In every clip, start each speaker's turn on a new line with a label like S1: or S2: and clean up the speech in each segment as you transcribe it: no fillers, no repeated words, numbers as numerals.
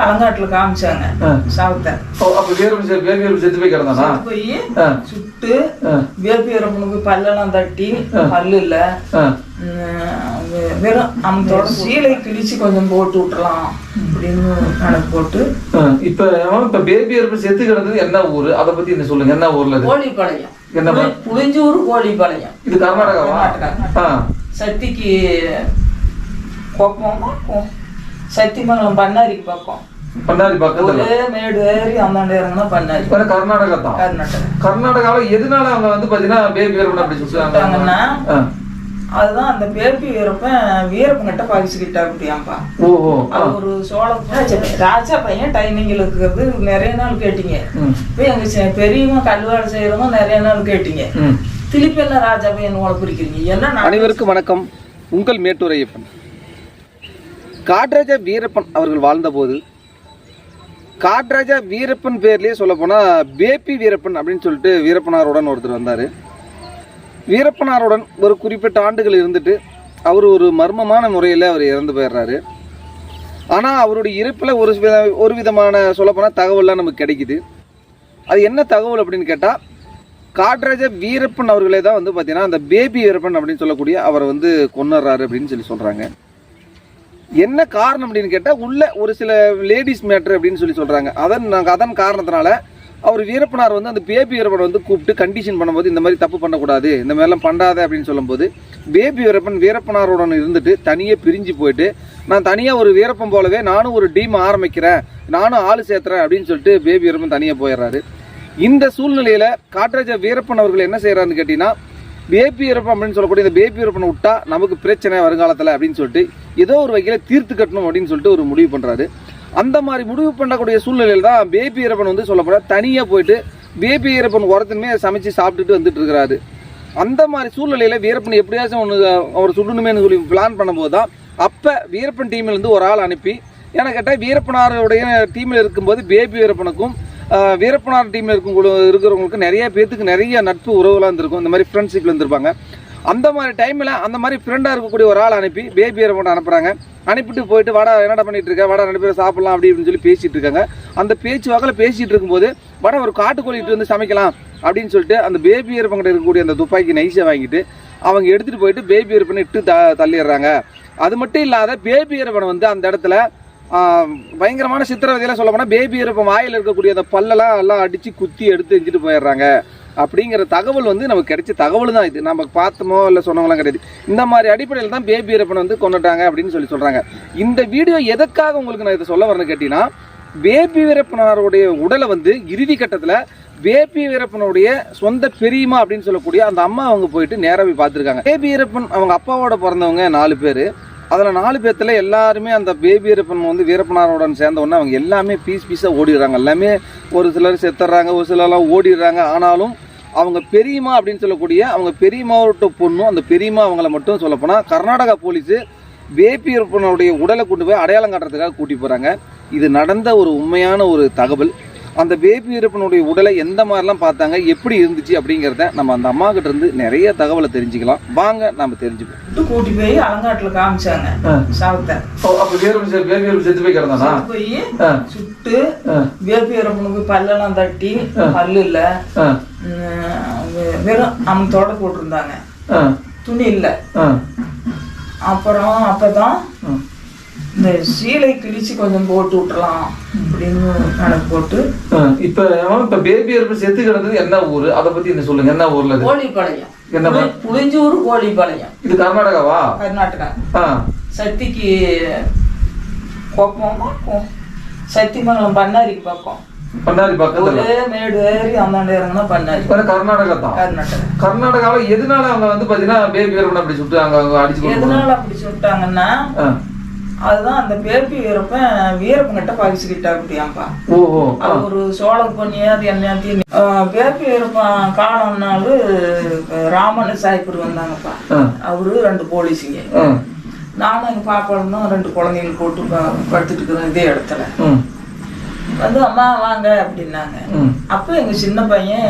S1: அலங்காட்டுல காமிச்சாங்க சாவத்தை.
S2: அப்ப வேறு செத்து போய் கிடந்தானா?
S1: போய் சுட்டு வேப்பியரப்பனுக்கு பல்லெல்லாம் தட்டி பல்லு இல்ல வெறும் அந்தோட சீலை கிழிச்சு கொஞ்சம் போட்டு விட்டுலாம் அப்படின்னு கணக்கு போட்டு.
S2: இப்ப பேபியரப்பன் செத்து கிடந்தது என்ன ஊரு? அதை பத்தி என்ன சொல்லுங்க. என்ன ஊர்ல?
S1: கோழிப்பாளையம். என்ன புளிஞ்சூர் கோழிப்பாளையம்.
S2: இது கர்நாடகாவா?
S1: சக்திக்கு கோப்பமா சத்தியமங்கலம் பண்ணாரிக்கு பக்கம்.
S2: பண்ணாரி பக்கத்துல
S1: மேடு ஏறி அந்தாண்ட இறங்கினா பண்ணாரி.
S2: கர்நாடகா தான். கர்நாடகாவில எதனால அவங்க வந்து பாத்தீங்கன்னா பேபி வீரப்பன் அப்படி சொல்றாங்கன்னா
S1: அதுதான் அந்த பேபி வீரப்பன் கிட்ட பகிச்சுக்கிட்டா அப்படியாம்பா.
S2: ஓஹோ.
S1: ஒரு சோழ ராஜா பையன் டைமிங்ல இருக்கிறது நிறைய நாள் கேட்டீங்க. இப்போ எங்க பெரியவங்க கல்வாடு செய்யறவங்க நிறைய நாள் கேட்டீங்க. திருப்பி எல்லாம் ராஜா பையன் உங்களை பிடிக்கிறீங்க என்ன?
S3: அனைவருக்கும் வணக்கம். உங்கள் மேட்டூர் ஐயப்பன். காட்ராஜா வீரப்பன் அவர்கள் வாழ்ந்தபோது காட்ராஜா வீரப்பன் பேர்லேயே சொல்ல போனால் பேபி வீரப்பன் அப்படின்னு சொல்லிட்டு வீரப்பனாருடன் ஒருத்தர் வந்தார். வீரப்பனாருடன் ஒரு குறிப்பிட்ட ஆண்டுகள் இருந்துட்டு அவர் ஒரு மர்மமான முறையில் அவர் இறந்து போயிடுறாரு. ஆனால் அவருடைய இறப்பில் ஒரு விதமான சொல்லப்போனால் தகவல்லாம் நமக்கு கிடைக்குது. அது என்ன தகவல் அப்படின்னு கேட்டால் காட்ராஜா வீரப்பன் அவர்களே தான் வந்து பார்த்தீங்கன்னா அந்த பேபி வீரப்பன் அப்படின்னு சொல்லக்கூடிய அவரை வந்து கொன்னுறாரு அப்படின்னு சொல்கிறாங்க. என்ன காரணம் அப்படின்னு கேட்டால் உள்ள ஒரு சில லேடிஸ் மேட்ரு அப்படின்னு சொல்கிறாங்க. அதன் காரணத்தினால அவர் வீரப்பனார் வந்து அந்த பேபி வீரப்பனை வந்து கூப்பிட்டு கண்டிஷன் பண்ணும்போது இந்த மாதிரி தப்பு பண்ணக்கூடாது, இந்த மாதிரிலாம் பண்ணாத அப்படின்னு சொல்லும்போது பேபி வீரப்பனாருடன் இருந்துட்டு தனியே பிரிஞ்சு போயிட்டு நான் தனியாக ஒரு வீரப்பன் போலவே நானும் ஒரு டீம் ஆரம்பிக்கிறேன், நானும் ஆள் சேர்த்துறேன் அப்படின்னு சொல்லிட்டு பேபி வீரப்பன் தனியாக போயிடுறாரு. இந்த சூழ்நிலையில் காட்ராஜா வீரப்பன் அவர்கள் என்ன செய்கிறாருன்னு கேட்டிங்கன்னா பேபி வீரப்பன் அப்படின்னு சொல்லக்கூடிய இந்த பேபி வீரப்பனை விட்டா நமக்கு பிரச்சனை வருங்காலத்தில் அப்படின்னு சொல்லிட்டு ஏதோ ஒரு வகையில் தீர்த்து கட்டணும் அப்படின்னு சொல்லிட்டு ஒரு முடிவு பண்ணுறாரு. அந்த மாதிரி முடிவு பண்ணக்கூடிய சூழ்நிலையில் தான் பேபி வீரப்பன் வந்து சொல்லப்போனால் தனியாக போயிட்டு பேபி வீரப்பன் ஒருத்தனுமே சமைச்சு சாப்பிட்டுட்டு வந்துட்டு இருக்கிறாரு. அந்த மாதிரி சூழ்நிலையில் வீரப்பன் எப்படியாச்சும் ஒன்று அவர் சுடணுமேனு சொல்லி பிளான் பண்ணும்போது தான் அப்போ வீரப்பன் டீம்லேருந்து ஒரு ஆள் அனுப்பி ஏன்னா கேட்டால் வீரப்பனாருடைய டீமில் இருக்கும்போது பேபி வீரப்பனுக்கும் வீரப்பனார் டீமில் இருக்கிறவங்களுக்கு நிறைய பேர்த்துக்கு நிறைய நட்பு உறவுலாம் இருந்திருக்கும். இந்த மாதிரி ஃப்ரெண்ட்ஷிப்பில் இருந்திருப்பாங்க. அந்த மாதிரி டைமில் அந்த மாதிரி ஃப்ரெண்டாக இருக்கக்கூடிய ஒரு ஆள் அனுப்பி பேபி வீரப்பன் அனுப்புகிறாங்க. அனுப்பிட்டு போயிட்டு வாடா என்னடா பண்ணிட்டு இருக்க, வாடா 2 பேரும் சாப்பிடலாம் அப்படின்னு சொல்லி பேசிட்டு இருக்காங்க. அந்த பேச்சு வாக்கில் பேசிட்டு இருக்கும்போது வாடா ஒரு காட்டுக்கோழிட்டு வந்து சமைக்கலாம் அப்படின்னு சொல்லிட்டு அந்த பேபி வீரப்பன் கிட்ட இருக்கக்கூடிய அந்த துப்பாக்கி நைஸை வாங்கிட்டு அவங்க எடுத்துகிட்டு போயிட்டு பேபி வீரப்பனை இட்டு தள்ளிடுறாங்க. அது மட்டும் இல்லாத பேபி வீரப்பனை வந்து அந்த இடத்துல பயங்கரமான சித்திரவதையெல்லாம் சொல்ல போனால் பேபி வீரப்பன் வாயில் இருக்கக்கூடிய அந்த பல்லெல்லாம் அடித்து குத்தி எடுத்து எஞ்சிட்டு போயிடுறாங்க அப்படிங்கிற தகவல் வந்து நமக்கு கிடைச்ச தகவல் தான். இது நம்ம பார்த்தோமோ இல்லை சொன்னவங்களாம் கிடையாது. இந்த மாதிரி அடிப்படையில் தான் பேபி வீரப்பனை வந்து கொண்டுட்டாங்க அப்படின்னு சொல்கிறாங்க. இந்த வீடியோ எதற்காக உங்களுக்கு நான் இதை சொல்ல வரேன்னு கேட்டீங்கன்னா பேபி வீரப்பனாருடைய உடலை வந்து இறுதி கட்டத்தில் பேபி வீரப்பனுடைய சொந்த பெரியம்மா அப்படின்னு சொல்லக்கூடிய அந்த அம்மா அவங்க போயிட்டு நேராக போய் பார்த்துருக்காங்க. பேபி வீரப்பன் அவங்க அப்பாவோட பிறந்தவங்க 4 பேர். அதில் 4 பேர்த்துல எல்லாருமே அந்த பேபி வீரப்பன் வந்து வீரப்பனாருடன் சேர்ந்த உடனே அவங்க எல்லாமே பீஸாக ஓடிடுறாங்க. எல்லாமே ஒரு சிலர் செத்துறாங்க, ஒரு சிலர்லாம் ஓடிடுறாங்க. ஆனாலும் அவங்க பெரியம்மா அப்படின்னு சொல்லக்கூடிய அவங்க பெரியம்மாவோட பொண்ணும் அந்த பெரியம்மா அவங்கள மட்டும் சொல்லப்போனால் கர்நாடகா போலீஸு பேபி வீரப்பனுடைய உடலை கொண்டு போய் அடையாளம் காட்டுறதுக்காக கூட்டி போகிறாங்க. இது நடந்த ஒரு உண்மையான ஒரு தகவல். அந்த பேபி வீரப்பனுடைய உடலை எந்த மாதிரிலாம் பார்த்தாங்க, எப்படி இருந்துச்சு அப்படிங்கிறத நம்ம அந்த அம்மா கிட்ட இருந்து நிறைய தகவலை தெரிஞ்சுக்கலாம். வாங்க நம்ம தெரிஞ்சுப்போம்.
S1: கூட்டி போய் அலங்காட்டுல காமிச்சாங்க சாவத்தை.
S2: செத்து போய் கிடந்தானா?
S1: போய் சுட்டு பேபி வீரப்பனுக்கு பல்லெல்லாம் தட்டி பல்லு இல்ல வெறும் அமத்தோட போட்டிருந்தாங்க, துணி இல்ல. அப்புறம் அப்பதான் இந்த சீலை கிழிச்சு கொஞ்சம் போட்டு விட்டுலாம் அப்படின்னு கணக்கு போட்டு.
S2: இப்ப பேபி வீரப்பன் செத்து கிடந்தது என்ன ஊரு? அதை பத்தி என்ன சொல்லுங்க. என்ன ஊர்ல?
S1: கோழிப்பாளையம். என்ன புளிஞ்சூர் கோழிப்பாளையம்.
S2: இது கர்நாடகாவா?
S1: கர்நாடகா. சக்திக்கு கோப்பமா சத்தியமங்கலம் பண்ணாரிக்கு பக்கம்.
S2: பண்ணாரி பக்கத்துல
S1: மேடு ஏறி அந்தாண்ட இறங்கினா பண்ணாரி.
S2: கர்நாடகா தான். கர்நாடகாவில எதனால அவங்க வந்து பாத்தீங்கன்னா பேபி வீரப்பன் அப்படி சுட்டாங்க, அடிச்சு
S1: எதனால அப்படி சுட்டாங்கன்னா அதுதான் அந்த பேபி வீரப்பன் கிட்ட பகிச்சுக்கிட்டா அப்படியாம்பா. ஒரு சோழ பொண்ணி அது எல்லாத்தையும் பேபி வீரப்பன் காலம்னாலு ராமன் சாய்ப்பூர் வந்தாங்கப்பா. அவரு 2 போலீஸுங்க. நானும் எங்க பாப்பாலும் தான் 2 குழந்தைகள் போட்டு படுத்துட்டு இருக்கிறோம் இதே இடத்துல. வந்து அம்மா வாங்க அப்படின்னாங்க. அப்ப எங்க சின்ன பையன்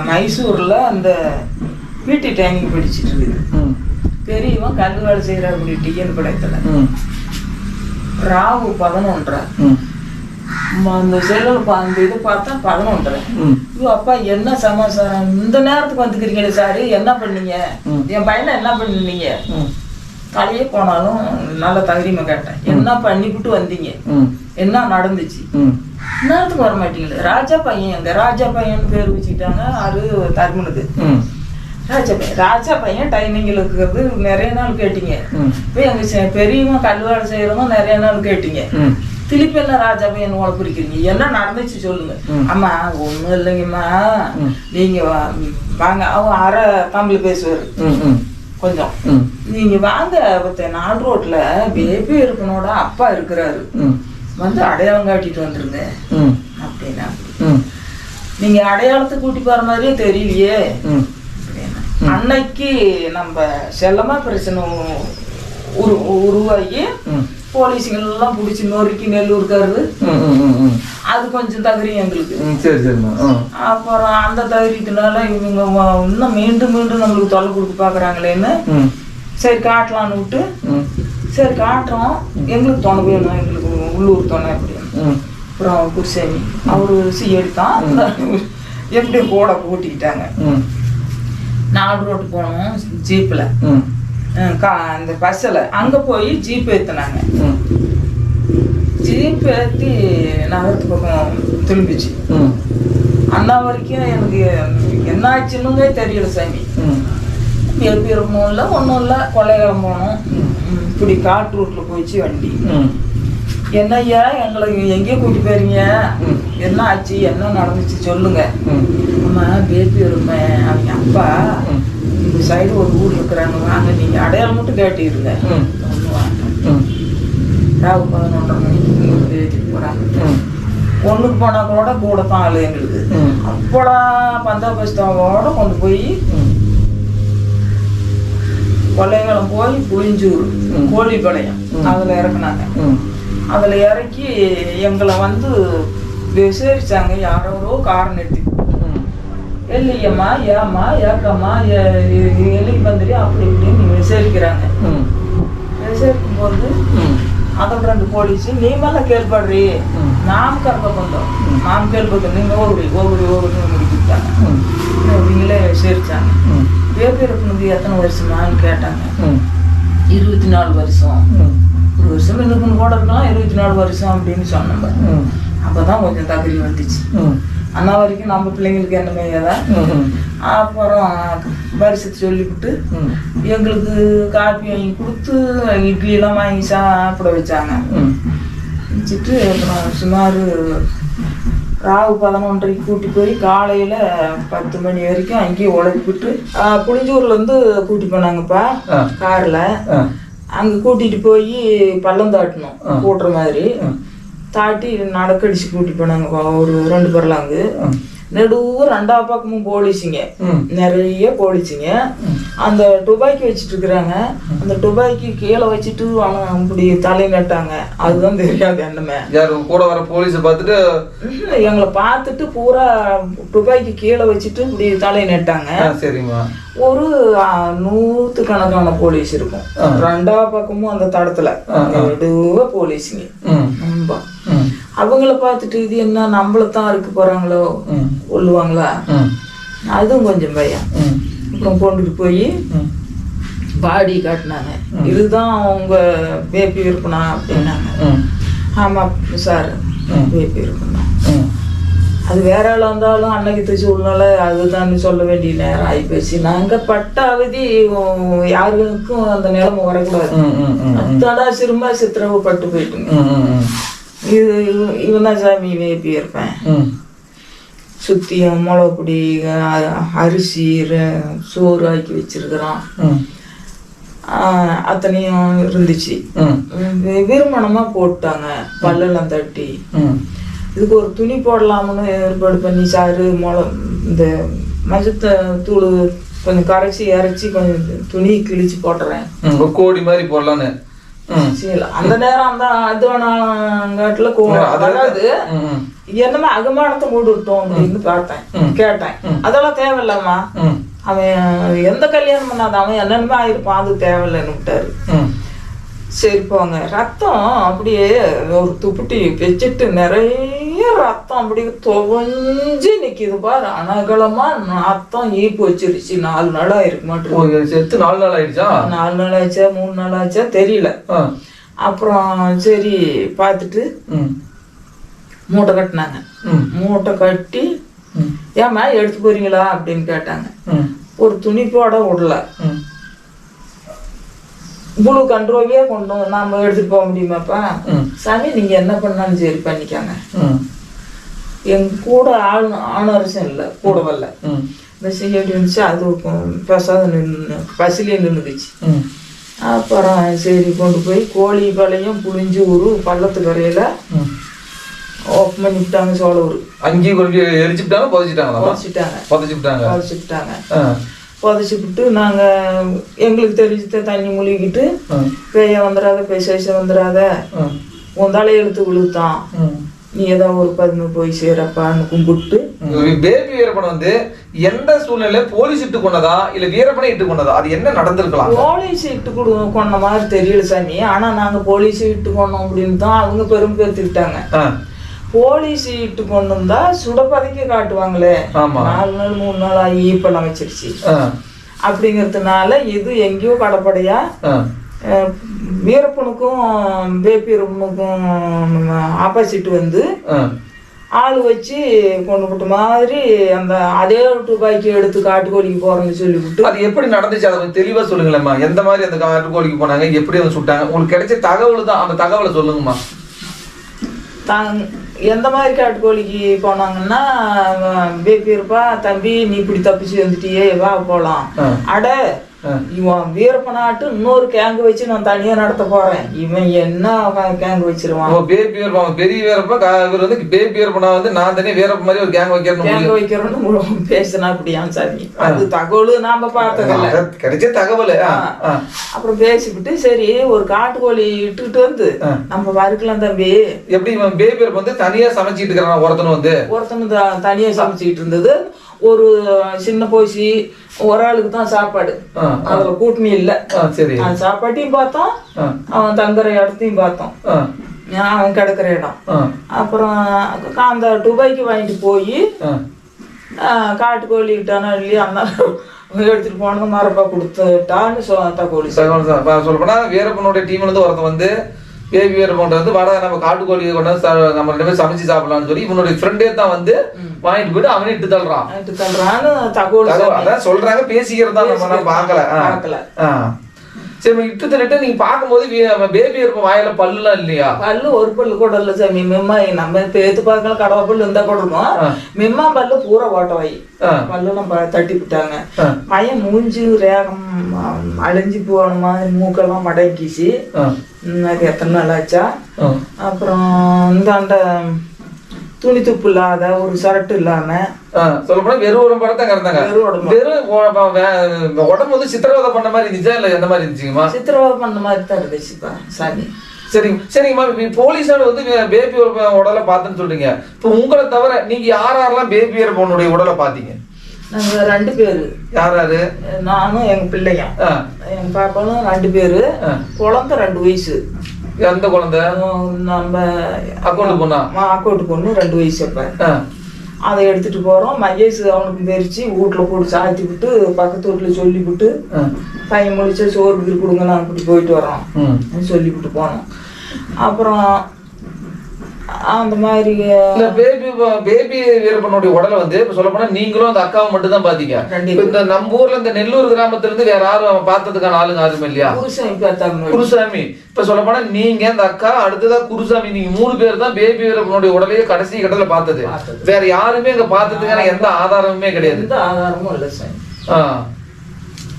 S1: மைசூர்ல அந்த பிடி ட்ரைனிங் படிச்சுட்டு இருக்குது. பெரியவன் கல் வேலை செய்யறாரு டிஎன் படத்துல. ராகு 11:30. அந்த செல்லில் அந்த இது பார்த்தா 11:30. ஐயோ அப்பா என்ன சமாச்சாரம் இந்த நேரத்துக்கு வந்துக்கிறீங்களே சாரு, என்ன பண்ணீங்க, என் பையனை என்ன பண்ணீங்க, தலையே போனாலும் நல்ல தகரிமா கேட்டேன், என்ன பண்ணிவிட்டு வந்தீங்க, என்ன நடந்துச்சு, நேரத்துக்கு வர மாட்டீங்களே, ராஜா பையன் எங்க, ராஜா பையன் பேர் வச்சுக்கிட்டாங்க. அது தருமனுக்கு ராஜா பையன் டைமிங்கில் இருக்கிறது நிறைய நாள் கேட்டீங்க. இப்போ எங்க பெரியவங்க கல்வாடு செய்யறவங்க நிறைய நாள் கேட்டீங்க. திருப்பி என்ன ராஜா பையன் உழப்பிருக்கிறீங்க, என்ன நடந்துச்சு சொல்லுங்க. அம்மா ஒண்ணும் இல்லைங்கம்மா, நீங்க வாங்க. அவங்க அரை தமிழ் பேசுவாரு கொஞ்சம், நீங்க வாங்க 4 ரோட்ல பேபி இருக்கனோட அப்பா இருக்கிறாரு, வந்து அடையாளம் காட்டிட்டு வந்துருங்க அப்படின்னா. நீங்க அடையாளத்தை கூட்டி போற மாதிரியே தெரியலையே அப்படின்னா. அன்னைக்கு நம்ம செல்லமா பிரச்சனை உருவாகி போலீஸுங்க எல்லாம் பிடிச்சி நொறுக்கி நெல்லூருக்காரு. அது கொஞ்சம் தகுரியும் எங்களுக்கு. அப்புறம் அந்த தகுரியத்தினால இவங்க இன்னும் மீண்டும் மீண்டும் நம்மளுக்கு தொல்லை கொடுக்க பாக்குறாங்களேன்னு சரி காட்டலான்னு விட்டு, சரி காட்டுறோம், எங்களுக்கு துணை வேணும், எங்களுக்கு உள்ளூர் துணை அப்படின்னு. அப்புறம் குருசாமி அவரு சிஐடி தான் எப்படி கூட கூட்டிக்கிட்டாங்க. 4 ரோட்டு போனோம் ஜீப்ல, இந்த பஸ்ஸில் அங்கே போய் ஜீப் ஏற்றினாங்க. ஜீப் ஏற்றி நகரத்து பக்கம் திரும்பிச்சு. அண்ணா வரைக்கும் எனக்கு என்ன ஆச்சுன்னுமே தெரியல சாமி. எப்படி இருக்கணும் இல்லை ஒன்றும் இல்லை, கொள்ளையகம் போனோம். இப்படி காட்டு ரூட்டில் போயிடுச்சு வண்டி. என்ன ஐயா எங்களை எங்கேயோ கூட்டி போயிருங்க, என்ன ஆச்சு, என்ன நடந்துச்சு சொல்லுங்க. அம்மா பேபி இருமே அவங்க அப்பா இந்த சைடு ஒரு ஊர் இருக்கிறாங்க, வாங்க நீங்க அடையாளம் மட்டும் கேட்டிருங்க. ஒன்று வாங்க, ராகு 11:30 மணிக்கு ஏற்றிட்டு போறாங்க. ஒண்ணுக்கு போனா கூட தான் ஆளு எங்களுக்கு. அப்போலாம் பந்தோபஸ்தோட கொண்டு போய் கொள்ளைகளும் போய் புளிஞ்சூர் கோழிப்பாளையம் அதுல இறக்குனாங்க. அதுல இறக்கி எங்களை வந்து விசாரிச்சாங்க. யாரோ கார் நிறுத்தி, இல்லையம்மா ஏம்மா ஏக்கம்மா எலிக்கு வந்துடு அப்படி இப்படின்னு விசாரிக்கிறாங்க. விசாரிக்கும் போது அதோட 2 போலீஸ் நீ மேல கேள்படுறி, நாம் கற்பந்தோம், நாம் கேள்பத்தோம், நீங்க ஓகுடி முடிக்கிட்டாங்க. இவங்களே விசாரிச்சாங்க. பேபி இருக்குனது எத்தனை வருஷமான்னு கேட்டாங்க. 24 வருஷம். 1 வருஷம் இருக்குன்னு கூட இருக்கலாம், 24 வருஷம் அப்படின்னு சொன்னாங்க. அப்பதான் கொஞ்சம் தகுதி வந்துச்சு. அண்ணா வரைக்கும் நம்ம பிள்ளைங்களுக்கு என்ன மாதிரியாதான். அப்புறம் வருஷத்தை சொல்லிவிட்டு எங்களுக்கு காப்பி வாங்கி கொடுத்து இட்லி எல்லாம் வாங்கி சாப்பிட வச்சாங்க. வச்சுட்டு அப்புறம் சுமார் ராகு 11:30 கூட்டி போய் காலையில 10 மணி வரைக்கும் அங்கேயே உழைப்பிட்டு புளிஞ்சூர்ல இருந்து கூட்டி போனாங்கப்பா கார்ல. அங்க கூட்டிட்டு போய் பள்ளம் தாட்டணும், கூட்டுற மாதிரி தாட்டி நடக்கடிச்சு கூட்டி போனாங்கப்பா. ஒரு 2 பரலாங்கு நடுவு 2 பக்கமும் போலீஸுங்க, நிறைய போலீஸுங்க. அந்த டுபாக்கி வச்சுட்டு இருக்கிறாங்க. அந்த டுபாக்கி கீழே வச்சுட்டு அப்படி தலை நட்டாங்க. அதுதான் தெரியாது என்னமே.
S2: கூட வர போலீஸ பார்த்துட்டு
S1: எங்களை பார்த்துட்டு பூரா டுபாக்கி கீழே வச்சுட்டு இப்படி தலை நட்டாங்க. சரிம்மா. ஒரு 100 கணக்கான போலீஸ் இருக்கும் 2 பக்கமும் அந்த தடத்துல நடுவ போலீஸுங்க. ரொம்ப அவங்கள பார்த்துட்டு இது என்ன நம்மளத்தான் இருக்க போறாங்களோ சொல்லுவாங்களா, அதுவும் கொஞ்சம் பயம். அப்புறம் கொண்டுட்டு போய் பாடி காட்டினாங்க. இதுதான் அவங்க பேபி இருப்பனா அப்படின்னாங்க. ஆமா சார் பேபி இருப்பா. அது வேற ஆள் வந்தாலும் அன்னைக்கு சூழ்நிலை அதுதான் சொல்ல வேண்டிய நேரம் ஆகிப்போச்சு. நாங்க பட்ட அவதி யாருக்கும் அந்த நிலைமை வரக்கூடாது. அத்தடா சிறுமா சித்திரவு பட்டு போயிட்டுங்க. இவன் தான் சாமி வேப்பி இருப்பேன். சுத்தியும் மிளகுப்பொடி அரிசி சோறு ஆக்கி வச்சிருக்கிறான். அத்தனையும் இருந்துச்சு. விருமணமா போட்டாங்க பல்லெல்லாம் தட்டி. இதுக்கு ஒரு துணி போடலாம்னு ஏற்பாடு பண்ணி சாரு இந்த மஞ்சத்த தூள் கொஞ்சம் கரைச்சி இறைச்சி கொஞ்சம் துணி கிழிச்சு போட்டுறேன்.
S2: கோடி மாதிரி போடலான்னு
S1: அந்த நேரம் அந்த அதுவானாங்காட்டுல அதாவது என்னமே அகமானத்தை மூடிட்டோம் அப்படின்னு பார்த்தேன், கேட்டேன். அதெல்லாம் தேவையில்லம்மா, அவன் எந்த கல்யாணம் பண்ணாத அவன் என்னென்னமே ஆயிருப்பான், அது தேவையில்லைன்னு விட்டாரு. சரி போங்க. ரத்தம் அப்படியே ஒரு துப்புட்டி வச்சுட்டு நிறைய ரத்தம் அப்படியே துவஞ்சு நிக்குது பாரு. அனகலமா ரத்தம் ஈப்பு வச்சிருச்சு. 4 நாளா இருக்க மாட்டேங்குது.
S2: செத்து 4 நாள் ஆயிடுச்சா?
S1: 4 நாள் ஆச்சா 3 நாள் ஆச்சா தெரியல. அப்புறம் சரி பார்த்துட்டு மூட்டை கட்டினாங்க. மூட்டை கட்டி ஏமா எடுத்து போறீங்களா அப்படின்னு கேட்டாங்க. ஒரு துணி போட விடல. புழு கண்ட்ரோவே கொண்டு நாம எடுத்துட்டு போக முடியுமாப்பா? சாமி நீங்க என்ன பண்ணாலும் சரி பண்ணிக்காங்க. எங்க கூட ஆணரசம் இல்லை, கூட வரல. இந்த செய்யடி இருந்துச்சு. அது பெசாத நின்று பசிலே நின்றுக்குச்சு. அப்புறம் சரி கொண்டு போய் கோழி பாலையும் புளிஞ்சு ஒரு பள்ளத்து கரையில ஓப்பன் பண்ணி விட்டாங்க. சோளூர்
S2: அங்கேயும் கொண்டு எரிச்சுட்டாங்க,
S1: புதைச்சி விட்டு நாங்கள் எங்களுக்கு தெரிஞ்சு தண்ணி முழுகிட்டு பேய வந்துடாத, பேச வந்துடாத, உன் தலை எழுத்து விழுத்தான், நீ ஏதாவது ஒரு 10 போய் சேரப்பான்னு கும்பிட்டு.
S2: பேபி வீரப்பன் வந்து எந்த சூழ்நிலை போலீஸ் இட்டு கொண்டதா இல்ல வீரப்பனை இட்டு கொண்டதா? அது என்ன நடந்திருக்கலாம்?
S1: போலீஸ் இட்டு கொண்ட மாதிரி தெரியல சாமி. ஆனா நாங்க போலீஸ் இட்டு கொண்டோம் அப்படின்னு தான் அவங்க பெரும் பேர்த்துக்கிட்டாங்க. போலீஸ் இட்டு கொண்டு வந்தா சுடப்பதைக்க காட்டுவாங்களே, 4 நாள் 3 நாள் ஆகி ஈப்பெல்லாம் வச்சிருச்சு. அப்படிங்கிறதுனால இது எங்கேயோ கடப்படையா வீரப்பனுக்கும் பேப்பீரப்பனுக்கும் ஆப்போசிட் வந்து ஆள் வச்சு கொண்டு விட்ட மாதிரி அந்த அதே ரூபாய்க்கு எடுத்து காட்டுக்கோழிக்கு போறேன்னு சொல்லிவிட்டு.
S2: அது எப்படி நடந்துச்சு அதை தெளிவா சொல்லுங்களேம்மா. எந்த மாதிரி அந்த காட்டுக்கோழிக்கு போனாங்க, எப்படி வந்து சுட்டாங்க? உங்களுக்கு கிடைச்ச தகவல் தான், அந்த தகவலை சொல்லுங்கம்மா.
S1: எந்த மாதிரி காட்டுக்கோழிக்கு போனாங்கன்னா, பேபி இருப்பா, தம்பி நீ இப்படி தப்பிச்சு வந்துட்டியே, வா போலாம். அட இவன் வீரப்பனாட்டு இன்னொரு கேங்கு வச்சு நான் தனியா நடத்த போறேன், இவன் என்ன கேங்கு வச்சிருவான்.
S2: பேபி வீரப்பன் பெரிய வீரப்பன், இவர் வந்து பேபி வீரப்பனா வந்து நான் தனியா வீரப்ப மாதிரி ஒரு கேங்
S1: வைக்கிறோம்னு பேசினா அப்படியா சாமி? அது தகவல் நாம பார்த்ததில்ல,
S2: கிடைச்ச தகவல்.
S1: அப்புறம் பேசிவிட்டு சரி ஒரு காட்டுக்கோழி இட்டுக்கிட்டு வந்து நம்ம வறுக்கலாம் தம்பி.
S2: எப்படி இவன் பேபி வீரப்பன் வந்து தனியா சமைச்சிட்டு இருக்கிறான்? ஒருத்தனு
S1: தனியா சமைச்சிட்டு இருந்தது. ஒரு சின்ன போசி ஒரு ஆளுக்கு தான் சாப்பாடு, அதுல கூட்டணி இல்ல. அந்த சாப்பாட்டையும் பார்த்தோம், அவன் தங்குற இடத்தையும் பார்த்தோம், அவன் கிடக்குற இடம். அப்புறம் அந்த துபாய்க்கு வாங்கிட்டு போய் காட்டுக்கோழி கிட்டானா இல்லையா அந்த எடுத்துட்டு போனது மரப்பா கொடுத்துட்டான்னு தகவல்
S2: சொல்லப்போனா வீரப்பனுடைய டீம்ல இருந்து ஒருத்தன் வந்து பேபி வீரப்பன் வந்து வாடகை நம்ம காட்டுக்கோழி கொண்டு நம்ம 2 பேரும் சமைச்சு சாப்பிடலாம்னு சொல்லி இவனுடைய ஃப்ரெண்டே தான் வந்து வாங்கிட்டு போயிட்டு அவனே இட்டு தள்ளுறான்னு
S1: தகவல்
S2: அதான் சொல்றாங்க. பேசிக்கிறதா நம்ம பார்க்கல. சரி இட்டு தள்ளிட்டு நீங்க பார்க்கும்போது பேபி வீரப்பன் வாயில பல்லுலாம் இல்லையா?
S1: பல்லு ஒரு பல்லு கூட இல்ல சாமி. மெம்மா நம்ம பேத்து பார்க்கலாம், கடவா பல்லு இருந்தா கூட இருக்கும். மெம்மா பல்லு பூரா ஓட்டவாயி பல்லுலாம் தட்டி விட்டாங்க. பையன் மூஞ்சி ரேகம் அழிஞ்சு போன மாதிரி மூக்கெல்லாம் மடங்கிச்சு. அது எத்தனை நாள் ஆச்சா? அப்புறம் இந்த துணி துப்பு இல்லாத, ஒரு சரட்டு இல்லாம,
S2: சொல்லப்போனா வெறும் உடம்பு தான் கிடந்தாங்க. வெறும் உடம்பு வந்து சித்திரவதை பண்ண மாதிரி இருந்துச்சா இல்ல எந்த மாதிரி இருந்துச்சுங்கம்மா?
S1: சித்திரவதை பண்ண மாதிரி தான் இருந்துச்சுப்பா சாமி.
S2: சரிங்கம்மா. போலீஸார் வந்து பேபி உடலை பார்த்தேன்னு சொல்றீங்க. இப்போ உங்களை தவிர நீங்க யாரெல்லாம் பேபி வீரப்பனுடைய உடலை பாத்தீங்க?
S1: நாங்க 2 பேரு.
S2: யாராரு?
S1: நானும் எங்க பிள்ளையும், எங்க பாப்பாலும் 2 பேரு. குழந்தை 2 வயசு.
S2: எந்த குழந்தை?
S1: நம்ம
S2: அக்கௌண்ட் பொண்ணா?
S1: அக்கௌண்ட் பொண்ணு 2 வயசு. அப்ப அதை எடுத்துட்டு போறோம். மகேஷ் அவனுக்கு தெரிச்சு வீட்டுல போட்டு சாத்தி விட்டு பக்கத்து வீட்டுல சொல்லி விட்டு பையன் முடிச்சா சோறு கொடுங்க நான் இப்படி போயிட்டு வரோம் சொல்லி விட்டு போனோம். அப்புறம் அந்த மாதிரி
S2: பேபி வீரப்பனுடைய உடலை வந்து இப்ப சொல்ல போனா நீங்களும் அந்த அக்காவை மட்டும் தான் பாத்தீங்க. இந்த நம்ம ஊர்ல இந்த நெல்லூர் கிராமத்துல இருந்து வேற யாரும் பார்த்ததுக்கான ஆளுங்க யாருமே இல்லையா? குருசாமி. இப்ப சொல்ல போனா நீங்க அந்த அக்கா, அடுத்ததா குருசாமி, நீங்க 3 பேர் தான் பேபி வீரப்பனுடைய உடலையே கடைசி கட்டத்துல பார்த்தது. வேற யாருமே இங்க பார்த்ததுக்கான எந்த ஆதாரமுமே கிடையாது.
S1: எந்த ஆதாரமும் இல்லை சார்.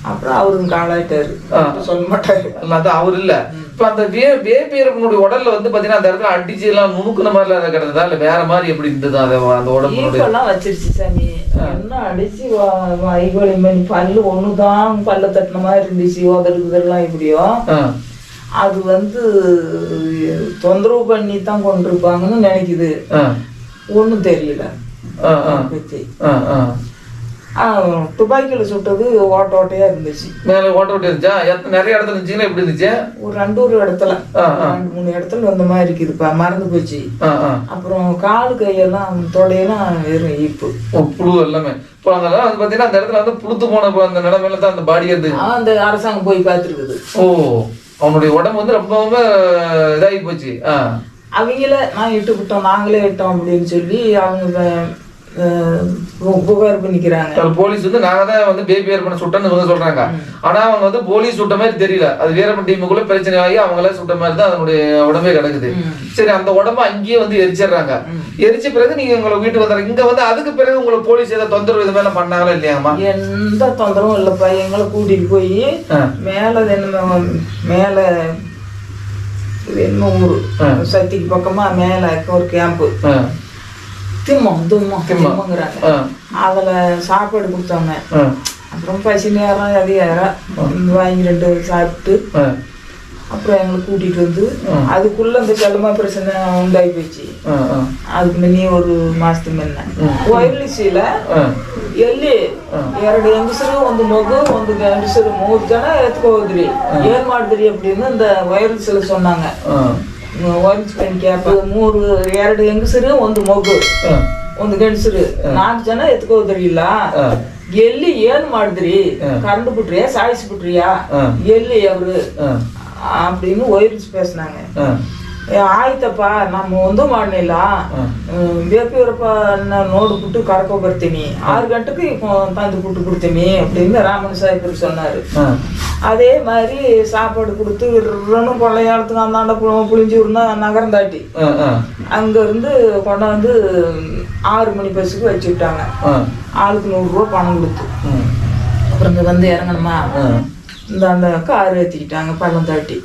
S1: அப்புறம் அவரும் காலாயிட்டாரு, சொல்ல மாட்டாரு.
S2: அதான் அவர் இல்ல. இப்ப அந்த பேபி வீரப்பனுடைய உடல்ல வந்து பாத்தீங்கன்னா அந்த இடத்துல அடிச்சு எல்லாம் நுணுக்குன மாதிரி எல்லாம் கிடந்ததா இல்ல வேற மாதிரி எப்படி இருந்தது? அந்த உடம்பு
S1: எல்லாம் வச்சிருச்சு சாமி. என்ன அடிச்சு ஐகோலி மணி பல்லு ஒண்ணுதான் பல்ல தட்டின மாதிரி இருந்துச்சு. உதடுக்குதெல்லாம் இப்படியோ அது வந்து தொந்தரவு பண்ணி தான் கொண்டிருப்பாங்கன்னு நினைக்குது. ஒண்ணும் தெரியல. துப்பாக்கியில சுட்டது ஓட்டையா இருந்துச்சு.
S2: மேல ஓட்ட இருந்துச்சா? நிறைய இடத்துல இருந்துச்சுங்களா? எப்படி இருந்துச்சு?
S1: ஒரு 2 இடத்துல 2-3 இடத்துல வந்த மாதிரி இருக்குதுப்பா, மறந்து போச்சு. அப்புறம் காலு கையெல்லாம் தொடையெல்லாம் வெறும் ஈப்பு
S2: புழு எல்லாமே. இப்போ அதெல்லாம் வந்து பாத்தீங்கன்னா அந்த இடத்துல வந்து புழுத்து போன அந்த நிலைமையில தான் அந்த பாடி இருந்து
S1: அந்த அரசாங்கம் போய் பார்த்துருக்குது.
S2: ஓ, அவனுடைய உடம்பு வந்து ரொம்பவுமே இதாகி போச்சு.
S1: அவங்கள நான் இட்டு விட்டோம், நாங்களே இட்டோம் அப்படின்னு சொல்லி அவங்க புகார் பண்ணிக்கிறாங்க.
S2: போலீஸ் வந்து நாங்க தான் வந்து பேபி வீரப்பனை சுட்டன்னு சொல்றாங்க. ஆனா அவங்க வந்து போலீஸ் சுட்ட மாதிரி தெரியல. அது வீரப்பன் டீமுக்குள்ள பிரச்சனை ஆகி அவங்களே சுட்ட மாதிரி தான் அதனுடைய உடம்பே கிடக்குது. சரி, அந்த உடம்பு அங்கேயே வந்து எரிச்சிடுறாங்க. எரிச்ச பிறகு நீங்க உங்களை வீட்டுக்கு வந்துடுறாங்க. இங்க வந்து அதுக்கு பிறகு உங்களை போலீஸ் ஏதாவது தொந்தரவு இது மேல பண்ணாங்களா இல்லையாமா?
S1: எந்த தொந்தரவும் இல்லப்பா. எங்களை கூட்டிட்டு போய் மேல மேல என்ன ஊரு சத்திக்கு பக்கமா மேல ஒரு கேம்பு திம்மங்கிறாங்க. அதுல சாப்பாடு கொடுத்தாங்க. அப்புறம் பசி நேரம் அது வாங்கி 2 சாப்பிட்டு அப்புறம் எங்களை கூட்டிட்டு வந்து அதுக்குள்ள அந்த செல்லமா பிரச்சனை உண்டாகி போச்சு. அதுக்கு முன்னே ஒரு மாசத்துக்கு முன்ன ವೈರಲಿಸಿಲ ಎಲ್ಲಿ 2 ಹೆಂಗಸರು 1 ಮಗು 1 ಗಂಡಸರು 3 ಜನ ಎತ್ಕೋದ್ರಿ. ಏನ್ ಮಾಡಿದ್ರಿ அப்படின்னு அந்த ವೈರಲಿಸಿல சொன்னாங்க. ವೈರಲಿಸ್ ಪೆನ್ ಕ್ಯಾಪ್ 2 ಹೆಂಗಸರು 1 ಮಗು 1 ಗಂಡಸರು 4 ಜನ ಎತ್ಕೋದ್ರಿ. ಇಲ್ಲ ಎಲ್ಲಿ ಏನ್ ಮಾಡಿದ್ರಿ? கரண்ட் ಬಿಟ್ರಿಯಾ ಸಾಯಿಸ್ಬಿಟ್ರಿಯಾ ಎಲ್ಲಿ ಅವರು அப்படின்னு ವೈರಲಿಸ್ பேசினாங்க. ಆಯ್ತಪ್ಪ ನಮ್ಮ ಒಂದು ಮಾಡಲಿಲ್ಲ, ಬೇಪಿಯವರಪ್ಪ ನೋಡ್ಬಿಟ್ಟು ಕರ್ಕೊ ಬರ್ತೀನಿ, 6 ಗಂಟೆಗೆ ತಂದು ಬಿಟ್ಟು ಬಿಡ್ತೀನಿ அப்படின்னு ராமன் சாஹிபர் சொன்னாரு. அதே மாதிரி சாப்பாடு கொடுத்து விடுறனும் கொள்ளையாளத்துக்கு அந்தாண்ட புளிஞ்சூர்னா நகரம் தாட்டி அங்க இருந்து கொண்டாந்து 6 மணி பஸ்ஸுக்கு வச்சு விட்டாங்க. ஆளுக்கு 100 ரூபா பணம் கொடுத்து அப்புறம் இங்க வந்து இறங்கணுமா இந்த அந்த கார் ஏற்றிக்கிட்டாங்க பள்ளம் தாட்டி.